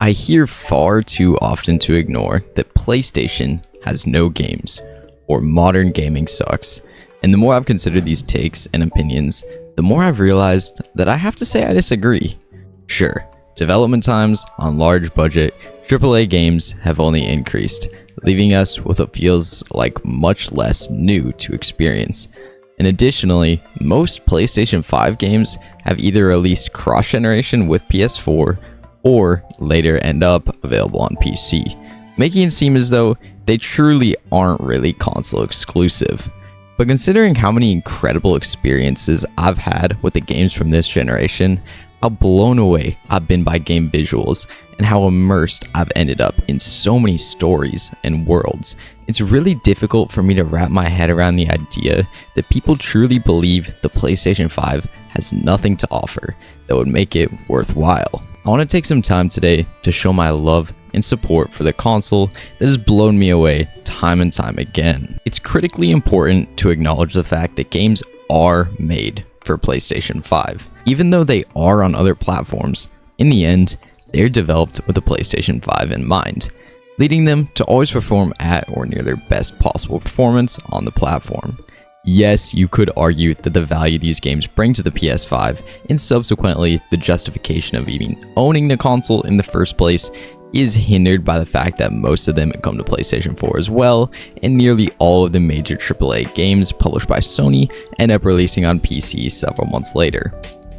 I hear far too often to ignore that PlayStation has no games, or modern gaming sucks, and the more I've considered these takes and opinions, the more I've realized that I have to say I disagree. Sure, development times on large budget AAA games have only increased, leaving us with what feels like much less new to experience. And additionally, most PlayStation 5 games have either released cross-generation with PS4 or later end up available on PC, making it seem as though they truly aren't really console exclusive. But considering how many incredible experiences I've had with the games from this generation, how blown away I've been by game visuals, and how immersed I've ended up in so many stories and worlds, it's really difficult for me to wrap my head around the idea that people truly believe the PlayStation 5 has nothing to offer that would make it worthwhile. I want to take some time today to show my love and support for the console that has blown me away time and time again. It's critically important to acknowledge the fact that games are made for PlayStation 5. Even though they are on other platforms, in the end, they're developed with the PlayStation 5 in mind, leading them to always perform at or near their best possible performance on the platform. Yes, you could argue that the value these games bring to the PS5 and subsequently the justification of even owning the console in the first place is hindered by the fact that most of them come to PlayStation 4 as well, and nearly all of the major AAA games published by Sony end up releasing on PC several months later.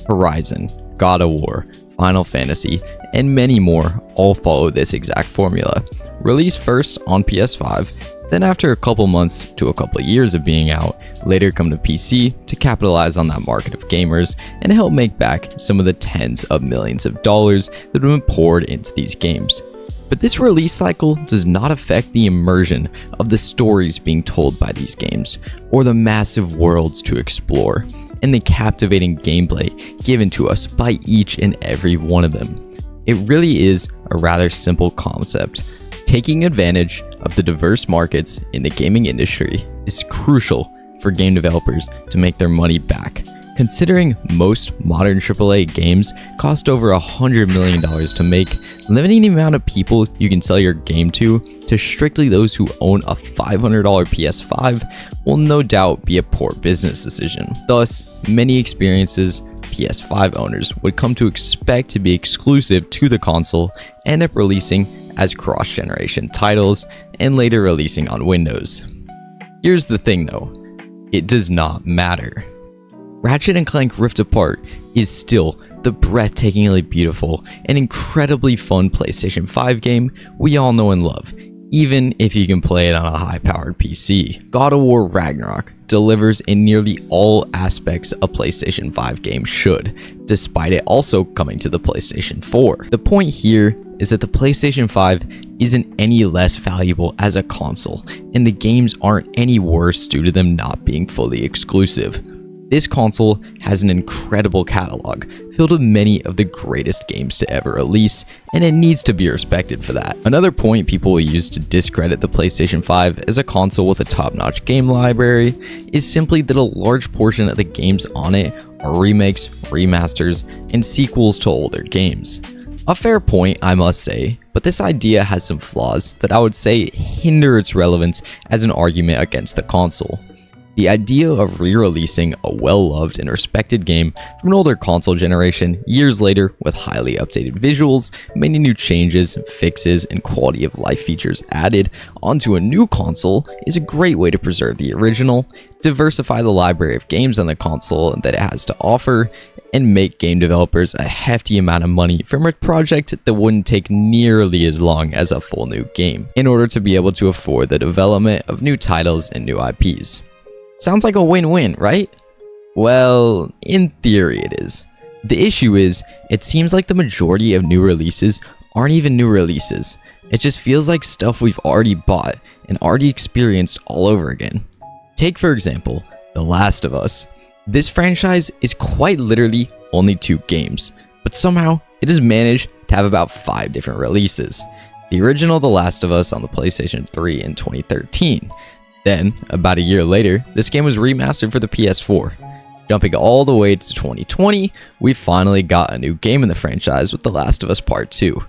Horizon, God of War, Final Fantasy, and many more all follow this exact formula. Release first on PS5, then after a couple months to a couple of years of being out, later come to PC to capitalize on that market of gamers and help make back some of the tens of millions of dollars that have been poured into these games. But this release cycle does not affect the immersion of the stories being told by these games, or the massive worlds to explore, and the captivating gameplay given to us by each and every one of them. It really is a rather simple concept. Taking advantage of the diverse markets in the gaming industry is crucial for game developers to make their money back. Considering most modern AAA games cost over $100 million to make, limiting the amount of people you can sell your game to strictly those who own a $500 PS5 will no doubt be a poor business decision. Thus, many experiences PS5 owners would come to expect to be exclusive to the console end up releasing as cross-generation titles and later releasing on Windows. Here's the thing though, it does not matter. Ratchet & Clank Rift Apart is still the breathtakingly beautiful and incredibly fun PlayStation 5 game we all know and love, even if you can play it on a high-powered PC. God of War Ragnarok delivers in nearly all aspects a PlayStation 5 game should, despite it also coming to the PlayStation 4. The point here is that the PlayStation 5 isn't any less valuable as a console, and the games aren't any worse due to them not being fully exclusive. This console has an incredible catalog filled with many of the greatest games to ever release, and it needs to be respected for that. Another point people will use to discredit the PlayStation 5 as a console with a top-notch game library is simply that a large portion of the games on it are remakes, remasters, and sequels to older games. A fair point, I must say, but this idea has some flaws that I would say hinder its relevance as an argument against the console. The idea of re-releasing a well-loved and respected game from an older console generation years later with highly updated visuals, many new changes, fixes, and quality of life features added onto a new console is a great way to preserve the original, diversify the library of games on the console that it has to offer, and make game developers a hefty amount of money from a project that wouldn't take nearly as long as a full new game, in order to be able to afford the development of new titles and new IPs. Sounds like a win-win, right? Well, in theory it is. The issue is, it seems like the majority of new releases aren't even new releases. It just feels like stuff we've already bought and already experienced all over again. Take for example, The Last of Us. This franchise is quite literally only 2 games, but somehow it has managed to have about 5 different releases. The original The Last of Us on the PlayStation 3 in 2013. Then, about a year later, this game was remastered for the PS4. Jumping all the way to 2020, we finally got a new game in the franchise with The Last of Us Part 2.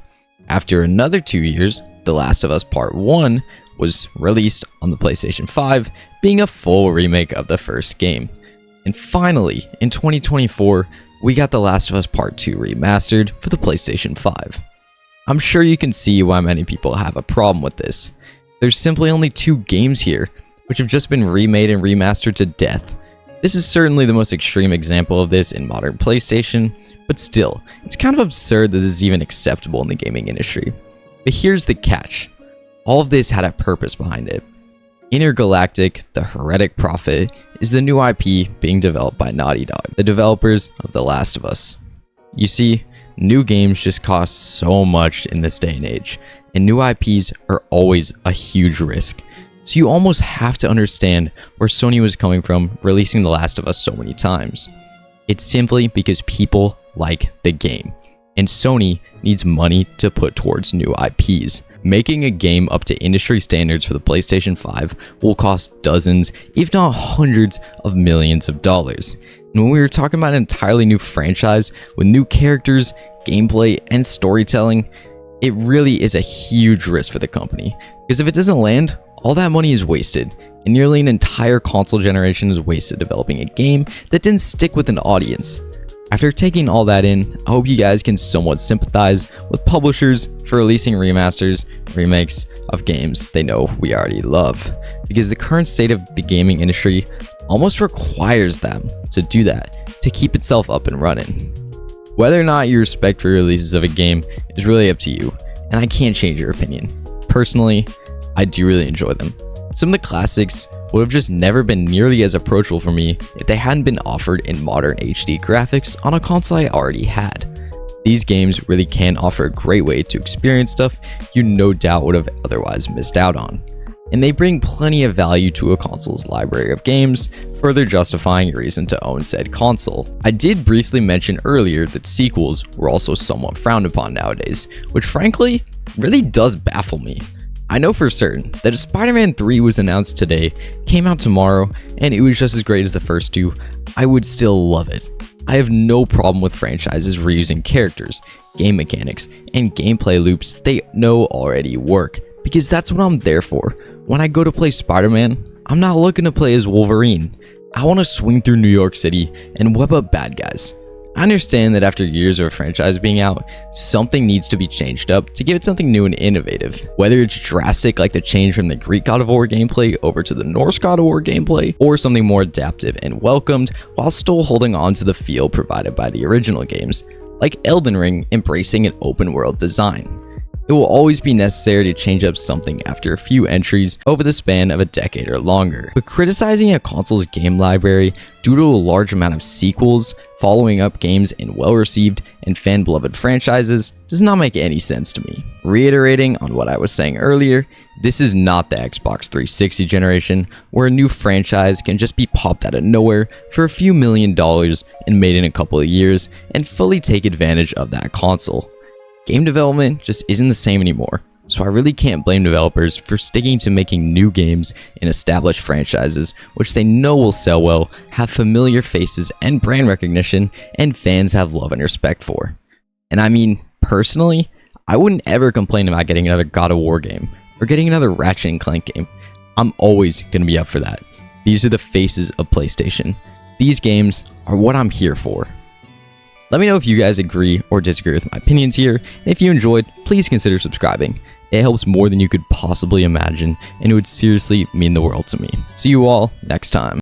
After another 2 years, The Last of Us Part 1 was released on the PlayStation 5, being a full remake of the first game. And finally, in 2024, we got The Last of Us Part 2 remastered for the PlayStation 5. I'm sure you can see why many people have a problem with this. There's simply only 2 games here, which have just been remade and remastered to death. This is certainly the most extreme example of this in modern PlayStation, but still, it's kind of absurd that this is even acceptable in the gaming industry. But here's the catch. All of this had a purpose behind it. Intergalactic, the Heretic Prophet, is the new IP being developed by Naughty Dog, the developers of The Last of Us. You see, new games just cost so much in this day and age, and new IPs are always a huge risk. So you almost have to understand where Sony was coming from releasing The Last of Us so many times. It's simply because people like the game, and Sony needs money to put towards new IPs. Making a game up to industry standards for the PlayStation 5 will cost dozens, if not hundreds of millions of dollars. And when we were talking about an entirely new franchise with new characters, gameplay, and storytelling, it really is a huge risk for the company. Because if it doesn't land, all that money is wasted, and nearly an entire console generation is wasted developing a game that didn't stick with an audience. After taking all that in, I hope you guys can somewhat sympathize with publishers for releasing remasters, remakes of games they know we already love, because the current state of the gaming industry almost requires them to do that to keep itself up and running. Whether or not you respect re-releases of a game is really up to you, and I can't change your opinion. Personally, I do really enjoy them. Some of the classics would have just never been nearly as approachable for me if they hadn't been offered in modern HD graphics on a console I already had. These games really can offer a great way to experience stuff you no doubt would have otherwise missed out on. And they bring plenty of value to a console's library of games, further justifying your reason to own said console. I did briefly mention earlier that sequels were also somewhat frowned upon nowadays, which frankly really does baffle me. I know for certain that if Spider-Man 3 was announced today, came out tomorrow, and it was just as great as the first 2, I would still love it. I have no problem with franchises reusing characters, game mechanics, and gameplay loops they know already work, because that's what I'm there for. When I go to play Spider-Man, I'm not looking to play as Wolverine. I want to swing through New York City and whip up bad guys. I understand that after years of a franchise being out, something needs to be changed up to give it something new and innovative. Whether it's drastic like the change from the Greek God of War gameplay over to the Norse God of War gameplay, or something more adaptive and welcomed while still holding on to the feel provided by the original games, like Elden Ring embracing an open world design. It will always be necessary to change up something after a few entries over the span of a decade or longer. But criticizing a console's game library due to a large amount of sequels, following up games in well-received and fan-beloved franchises does not make any sense to me. Reiterating on what I was saying earlier, this is not the Xbox 360 generation, where a new franchise can just be popped out of nowhere for a few $1,000,000 and made in a couple of years and fully take advantage of that console. Game development just isn't the same anymore, so I really can't blame developers for sticking to making new games in established franchises which they know will sell well, have familiar faces and brand recognition, and fans have love and respect for. And I mean, personally, I wouldn't ever complain about getting another God of War game or getting another Ratchet & Clank game. I'm always going to be up for that. These are the faces of PlayStation. These games are what I'm here for. Let me know if you guys agree or disagree with my opinions here, and if you enjoyed, please consider subscribing. It helps more than you could possibly imagine, and it would seriously mean the world to me. See you all next time.